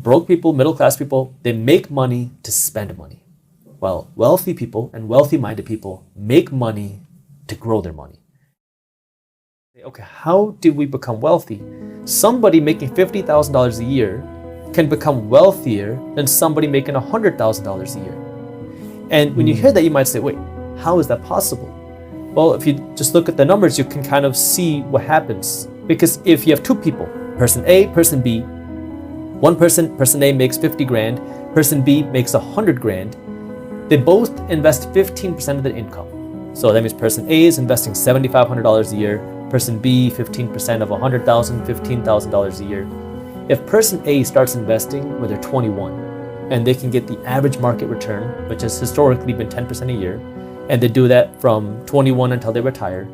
broke people, middle class people, they make money to spend money. While wealthy people and wealthy-minded people make money to grow their money. Okay, how do we become wealthy? Somebody making $50,000 a year can become wealthier than somebody making $100,000 a year. And when you hear that, you might say, wait, how is that possible? Well, if you just look at the numbers, you can kind of see what happens. Because if you have two people, person A, person B, one person A makes 50 grand, person B makes 100 grand, they both invest 15% of their income. So that means person A is investing $7,500 a year, person B 15% of $100,000, $15,000 a year. If person A starts investing when they're 21 and they can get the average market return, which has historically been 10% a year, and they do that from 21 until they retire,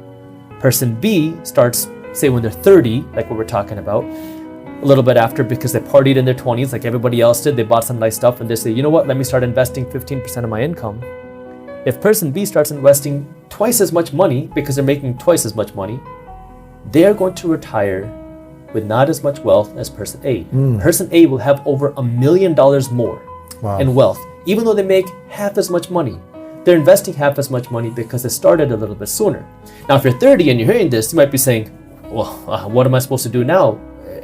person B starts, say when they're 30, like what we're talking about, a little bit after because they partied in their 20s like everybody else did, they bought some nice stuff and they say, you know what, let me start investing 15% of my income. If person B starts investing twice as much money because they're making twice as much money, they're going to retire with not as much wealth as person A. Person A will have over $1 million more in wealth, even though they make half as much money. They're investing half as much money because they started a little bit sooner. Now, if you're 30 and you're hearing this, you might be saying, well, what am I supposed to do now?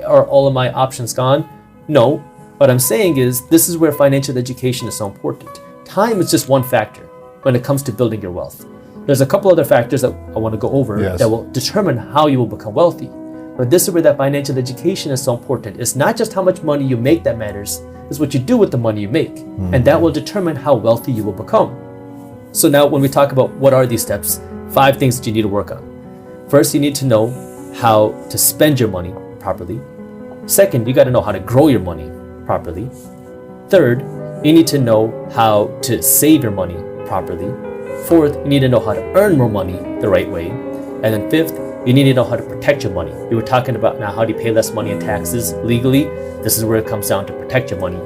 Are all of my options gone? No. What I'm saying is this is where financial education is so important. Time is just one factor when it comes to building your wealth. There's a couple other factors that I want to go over that will determine how you will become wealthy. But this is where that financial education is so important. It's not just how much money you make that matters, it's what you do with the money you make. And that will determine how wealthy you will become. So now when we talk about what are these steps, 5 things that you need to work on. First, you need to know how to spend your money properly. Second, you got to know how to grow your money properly. Third, you need to know how to save your money properly. Fourth, you need to know how to earn more money the right way. And then fifth, you need to know how to protect your money. We were talking about now how do you pay less money in taxes legally. This is where it comes down to protect your money.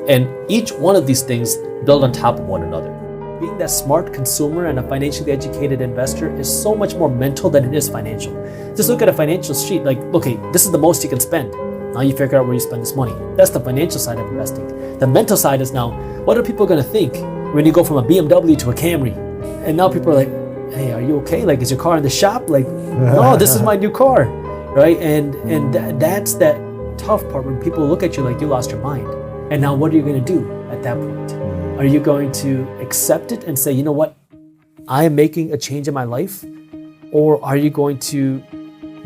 And each one of these things build on top of one another. Being that smart consumer and a financially educated investor is so much more mental than it is financial. Just look at a financial sheet like, okay, this is the most you can spend. Now you figure out where you spend this money. That's the financial side of investing. The mental side is now, what are people going to think when you go from a BMW to a Camry? And now people are like, hey, are you okay? Like, is your car in the shop? Like, no, this is my new car, right? And that's that tough part when people look at you like you lost your mind. And now what are you going to do at that point? Are you going to accept it and say, you know what, I am making a change in my life? Or are you going to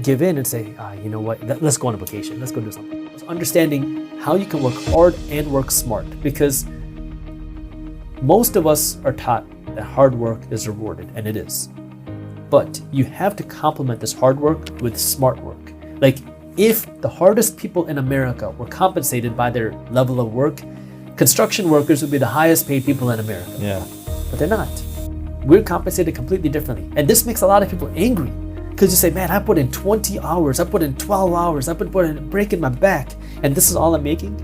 give in and say, you know what, let's go on a vacation, let's go do something. It's understanding how you can work hard and work smart, because most of us are taught that hard work is rewarded, and it is. But you have to complement this hard work with smart work. Like, if the hardest people in America were compensated by their level of work, construction workers would be the highest paid people in America. Yeah. But they're not. We're compensated completely differently. And this makes a lot of people angry. Because you say, man, I put in 20 hours, I put in 12 hours, I've been putting a break in my back, and this is all I'm making?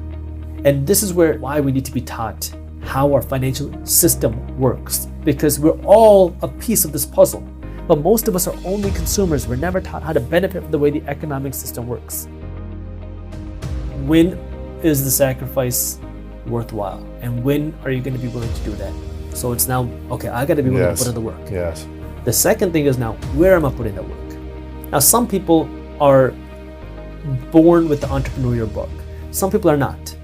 And this is why we need to be taught how our financial system works. Because we're all a piece of this puzzle. But most of us are only consumers. We're never taught how to benefit from the way the economic system works. When is the sacrifice worthwhile? And when are you going to be willing to do that? So it's now, okay, I got to be willing to put in the work. Yes. The second thing is now, where am I putting the work? Now, some people are born with the entrepreneurial bug. Some people are not.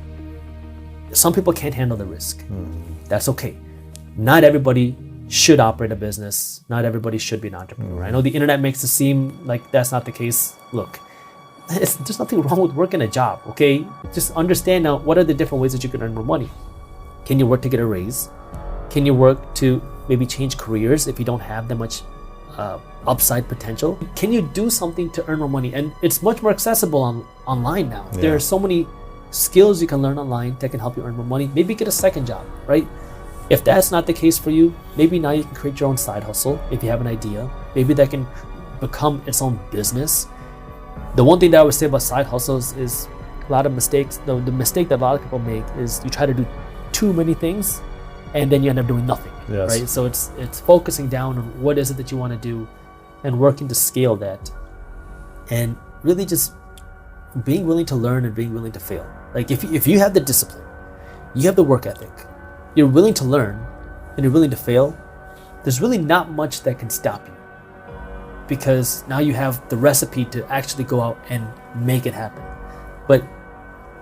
Some people can't handle the risk. That's okay. Not everybody should operate a business. Not everybody should be an entrepreneur. I know the internet makes it seem like that's not the case. Look, there's nothing wrong with working a job, okay? Just understand now, what are the different ways that you can earn more money? Can you work to get a raise? Can you work to maybe change careers if you don't have that much upside potential? Can you do something to earn more money? And it's much more accessible online now. Yeah. There are so many skills you can learn online that can help you earn more money. Maybe get a second job, right? If that's not the case for you, maybe now you can create your own side hustle if you have an idea. Maybe that can become its own business. The one thing that I would say about side hustles is a lot of mistakes. The mistake that a lot of people make is you try to do too many things and then you end up doing nothing, right? So it's focusing down on what is it that you want to do and working to scale that. And really just being willing to learn and being willing to fail. Like if you have the discipline, you have the work ethic, you're willing to learn and you're willing to fail, there's really not much that can stop you, because now you have the recipe to actually go out and make it happen. But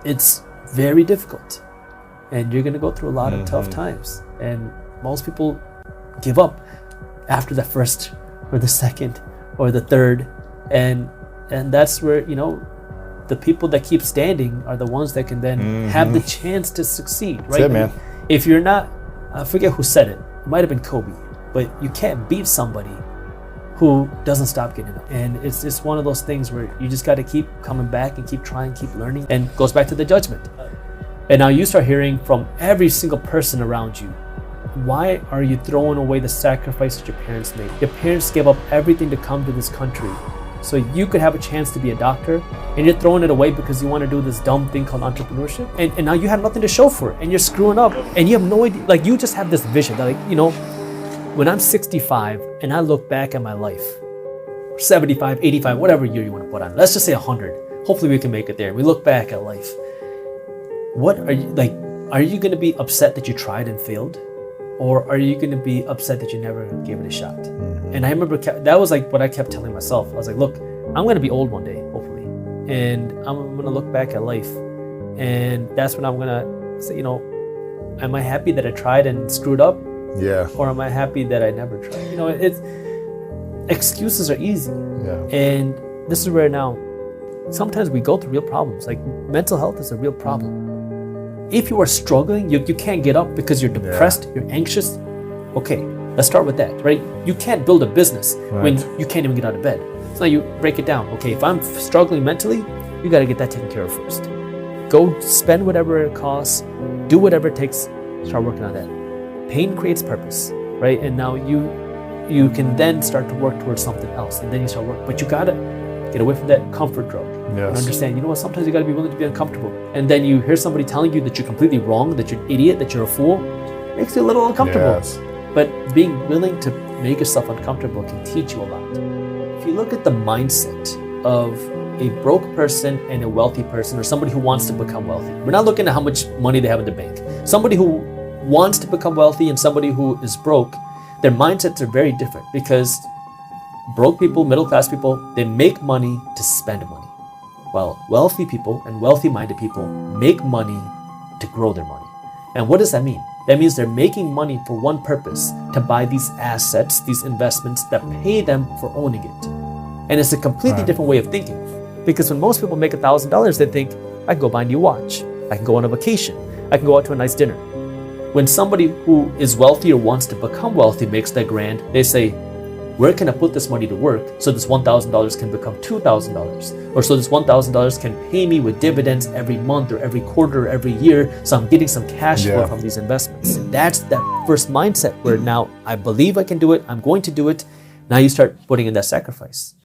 it's very difficult, and you're going to go through a lot of tough times, and most people give up after the first or the second or the third, and that's where, you know, the people that keep standing are the ones that can then have the chance to succeed, right? That's it, man. If you're not, I forget who said it, it might have been Kobe, but you can't beat somebody who doesn't stop getting up. And it's just one of those things where you just got to keep coming back and keep trying, keep learning, and it goes back to the judgment. And now you start hearing from every single person around you, why are you throwing away the sacrifice that your parents made? Your parents gave up everything to come to this country so you could have a chance to be a doctor, and you're throwing it away because you want to do this dumb thing called entrepreneurship, and now you have nothing to show for it, and you're screwing up, and you have no idea. Like, you just have this vision that, like, you know, when I'm 65 and I look back at my life, 75, 85, whatever year you want to put on, let's just say 100. Hopefully we can make it there. We look back at life. What are you like? Are you going to be upset that you tried and failed? Or are you going to be upset that you never gave it a shot? And I remember that was like what I kept telling myself. I was like, look, I'm going to be old one day, hopefully. And I'm going to look back at life. And that's when I'm going to say, you know, am I happy that I tried and screwed up? Yeah. Or am I happy that I never tried? You know, it's excuses are easy. Yeah. And this is where now, sometimes we go through real problems. Like, mental health is a real problem. If you are struggling, you can't get up because you're depressed, you're anxious. Okay, let's start with that, right? You can't build a business when you can't even get out of bed. So now you break it down. Okay, if I'm struggling mentally, you got to get that taken care of first. Go spend whatever it costs, do whatever it takes, start working on that. Pain creates purpose, right? And now you can then start to work towards something else, and then you start working. But you got to get away from that comfort drug. Yes. And understand, you know what, sometimes you got to be willing to be uncomfortable. And then you hear somebody telling you that you're completely wrong, that you're an idiot, that you're a fool, makes you a little uncomfortable. Yes. But being willing to make yourself uncomfortable can teach you a lot. If you look at the mindset of a broke person and a wealthy person, or somebody who wants to become wealthy, we're not looking at how much money they have in the bank. Somebody who wants to become wealthy and somebody who is broke, their mindsets are very different, because broke people, middle class people, they make money to spend money. While wealthy people and wealthy-minded people make money to grow their money. And what does that mean? That means they're making money for one purpose, to buy these assets, these investments that pay them for owning it. And it's a completely different way of thinking. Because when most people make $1,000, they think, I can go buy a new watch, I can go on a vacation, I can go out to a nice dinner. When somebody who is wealthy or wants to become wealthy makes that grand, they say, where can I put this money to work so this $1,000 can become $2,000? Or so this $1,000 can pay me with dividends every month or every quarter or every year, so I'm getting some cash flow from these investments. And that's that first mindset where now I believe I can do it, I'm going to do it. Now you start putting in that sacrifice.